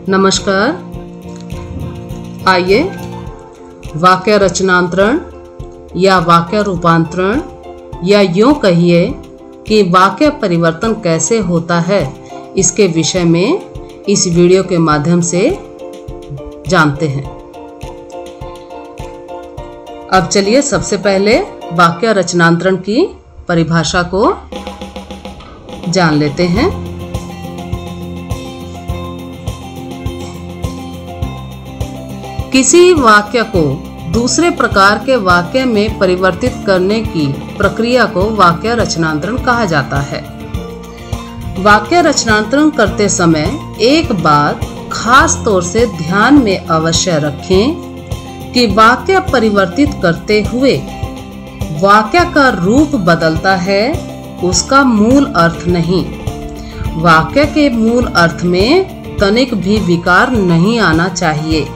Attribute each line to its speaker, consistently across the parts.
Speaker 1: नमस्कार। आइए वाक्य रचनांतरण या वाक्य रूपांतरण या यूं कहिए कि वाक्य परिवर्तन कैसे होता है, इसके विषय में इस वीडियो के माध्यम से जानते हैं। अब चलिए सबसे पहले वाक्य रचनांतरण की परिभाषा को जान लेते हैं। किसी वाक्य को दूसरे प्रकार के वाक्य में परिवर्तित करने की प्रक्रिया को वाक्य रचनांतरण कहा जाता है। वाक्य रचनांतरण करते समय एक बात खास तौर से ध्यान में अवश्य रखें कि वाक्य परिवर्तित करते हुए वाक्य का रूप बदलता है, उसका मूल अर्थ नहीं। वाक्य के मूल अर्थ में तनिक भी विकार नहीं आना चाहिए।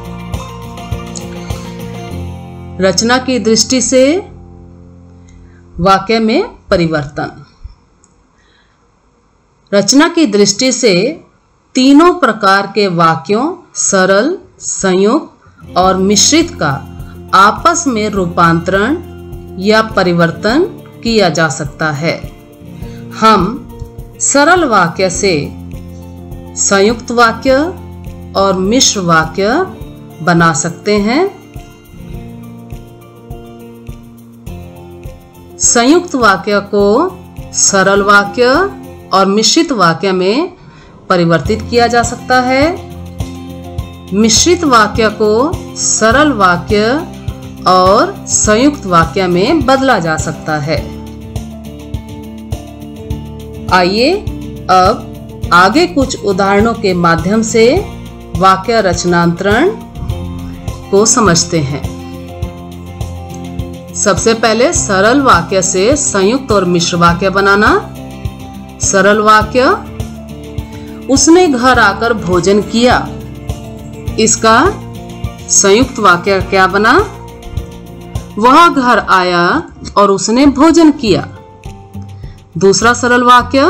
Speaker 1: रचना की दृष्टि से वाक्य में परिवर्तन। रचना की दृष्टि से तीनों प्रकार के वाक्यों सरल, संयुक्त और मिश्रित का आपस में रूपांतरण या परिवर्तन किया जा सकता है। हम सरल वाक्य से संयुक्त वाक्य और मिश्र वाक्य बना सकते हैं। संयुक्त वाक्य को सरल वाक्य और मिश्रित वाक्य में परिवर्तित किया जा सकता है। मिश्रित वाक्य को सरल वाक्य और संयुक्त वाक्य में बदला जा सकता है। आइए अब आगे कुछ उदाहरणों के माध्यम से वाक्य रचनांतरण को समझते हैं। सबसे पहले सरल वाक्य से संयुक्त और मिश्र वाक्य बनाना। सरल वाक्य, उसने घर आकर भोजन किया। इसका संयुक्त वाक्य क्या बना? वह घर आया और उसने भोजन किया। दूसरा सरल वाक्य,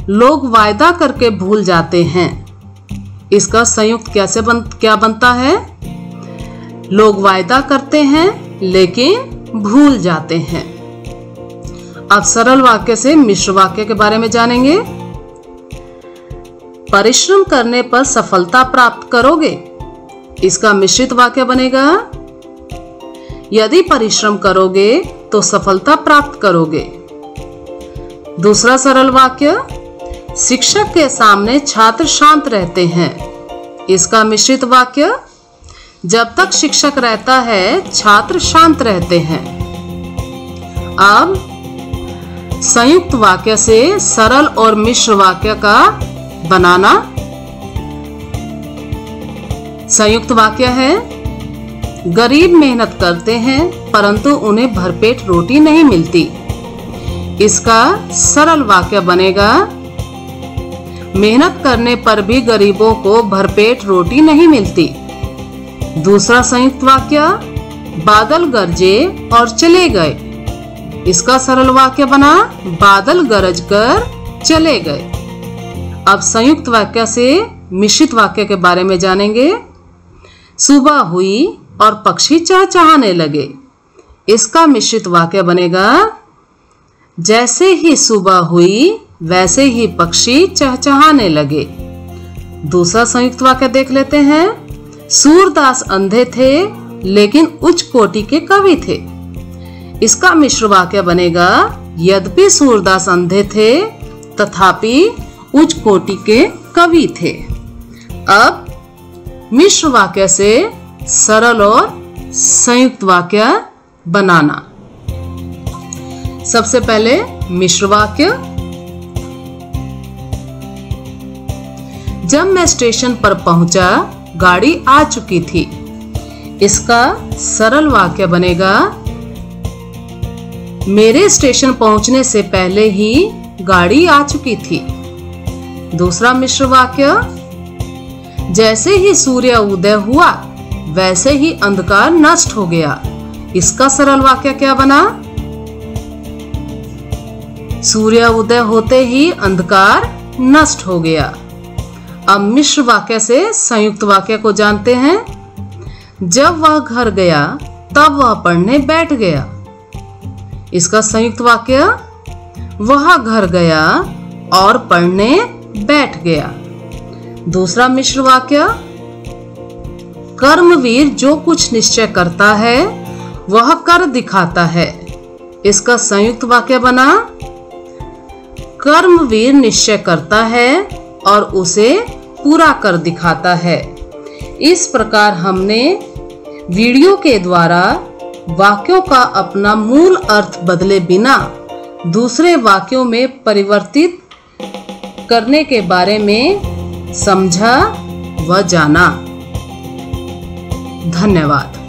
Speaker 1: लोग वायदा करके भूल जाते हैं। इसका संयुक्त क्या बनता है? लोग वायदा करते हैं लेकिन भूल जाते हैं। अब सरल वाक्य से मिश्र वाक्य के बारे में जानेंगे। परिश्रम करने पर सफलता प्राप्त करोगे। इसका मिश्रित वाक्य बनेगा, यदि परिश्रम करोगे तो सफलता प्राप्त करोगे। दूसरा सरल वाक्य, शिक्षक के सामने छात्र शांत रहते हैं। इसका मिश्रित वाक्य, जब तक शिक्षक रहता है छात्र शांत रहते हैं। अब संयुक्त वाक्य से सरल और मिश्र वाक्य का बनाना। संयुक्त वाक्य है, गरीब मेहनत करते हैं परंतु उन्हें भरपेट रोटी नहीं मिलती। इसका सरल वाक्य बनेगा, मेहनत करने पर भी गरीबों को भरपेट रोटी नहीं मिलती। दूसरा संयुक्त वाक्य, बादल गरजे और चले गए। इसका सरल वाक्य बना, बादल गरज कर चले गए। अब संयुक्त वाक्य से मिश्रित वाक्य के बारे में जानेंगे। सुबह हुई और पक्षी चहचहाने लगे। इसका मिश्रित वाक्य बनेगा, जैसे ही सुबह हुई वैसे ही पक्षी चहचहाने लगे। दूसरा संयुक्त वाक्य देख लेते हैं। सूरदास अंधे थे लेकिन उच्च कोटि के कवि थे। इसका मिश्र वाक्य बनेगा, यद्यपि सूरदास अंधे थे तथापि उच्च कोटि के कवि थे। अब मिश्र वाक्य से सरल और संयुक्त वाक्य बनाना। सबसे पहले मिश्र वाक्य, जब मैं स्टेशन पर पहुंचा गाड़ी आ चुकी थी। इसका सरल वाक्य बनेगा, मेरे स्टेशन पहुंचने से पहले ही गाड़ी आ चुकी थी। दूसरा मिश्र वाक्य, जैसे ही सूर्य उदय हुआ वैसे ही अंधकार नष्ट हो गया। इसका सरल वाक्य क्या बना? सूर्य उदय होते ही अंधकार नष्ट हो गया। अब मिश्र वाक्य से संयुक्त वाक्य को जानते हैं। जब वह घर गया तब वह पढ़ने बैठ गया। इसका संयुक्त वाक्य, वह घर गया और पढ़ने बैठ गया। दूसरा मिश्र वाक्य, कर्मवीर जो कुछ निश्चय करता है वह कर दिखाता है। इसका संयुक्त वाक्य बना, कर्मवीर निश्चय करता है और उसे पूरा कर दिखाता है। इस प्रकार हमने वीडियो के द्वारा वाक्यों का अपना मूल अर्थ बदले बिना दूसरे वाक्यों में परिवर्तित करने के बारे में समझा व जाना। धन्यवाद।